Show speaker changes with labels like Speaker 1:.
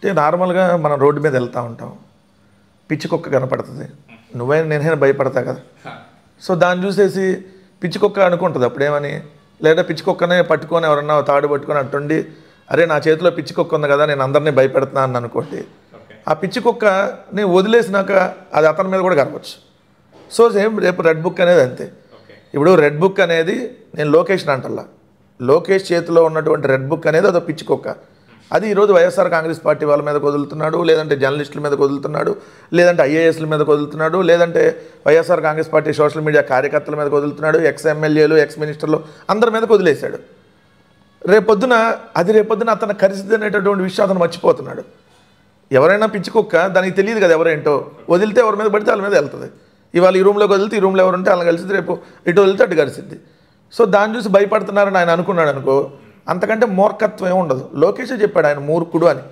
Speaker 1: అంటే నార్మల్గా మనం రోడ్డు మీద వెళ్తూ ఉంటాం, పిచ్చి కుక్క కనపడుతుంది, నువ్వైనా నేనైనా భయపడతా కదా. సో దాన్ని చూసేసి పిచ్చి కుక్క అనుకుంటుంది అప్పుడేమని, లేదా పిచ్చి కుక్కనే పట్టుకొని ఎవరన్నా తాడు పట్టుకొని అట్టుండి అరే నా చేతిలో పిచ్చి కుక్క ఉంది కదా నేను అందరినీ భయపెడుతున్నా అని అనుకోండి. ఆ పిచ్చి కుక్కని వదిలేసినాక అది అతని మీద కూడా కనవచ్చు. సో సేమ్ రేపు రెడ్ బుక్ అనేది అంతే. ఇప్పుడు రెడ్ బుక్ అనేది నేను లోకేష్ని అంటల్లా, లోకేష్ చేతిలో ఉన్నటువంటి రెడ్ బుక్ అనేది అదో పిచ్చి కుక్క. అది ఈరోజు వైఎస్ఆర్ కాంగ్రెస్ పార్టీ వాళ్ళ మీద వదులుతున్నాడు, లేదంటే జర్నలిస్టుల మీద వదులుతున్నాడు, లేదంటే ఐఏఎస్ల మీద వదులుతున్నాడు, లేదంటే YSR Congress party social media కార్యకర్తల మీద వదులుతున్నాడు, ఎక్స్ ఎమ్మెల్యేలు ఎక్స్ మినిస్టర్లు అందరి మీద వదిలేశాడు. రేపొద్దున అతను కరిసిద్ది అనేటటువంటి విషయం అతను మర్చిపోతున్నాడు. ఎవరైనా పిచ్చి కుక్క దానికి తెలియదు కదా ఎవరేంటో, వదిలితే ఎవరి మీద పడితే వాళ్ళ మీద వెళ్తుంది. ఇవాళ ఈ రూమ్లోకి వదిలితే ఈ రూమ్లో ఎవరు ఉంటే వాళ్ళని కలిసి రేపు ఇటు వదిలితే అటు కలిసిద్ది. సో దాన్ని చూసి భయపడుతున్నారని ఆయన అనుకున్నాడు అనుకో, అంతకంటే మూర్ఖత్వం ఏమి ఉండదు. లోకేషే చెప్పాడు ఆయన మూర్ఖుడు అని.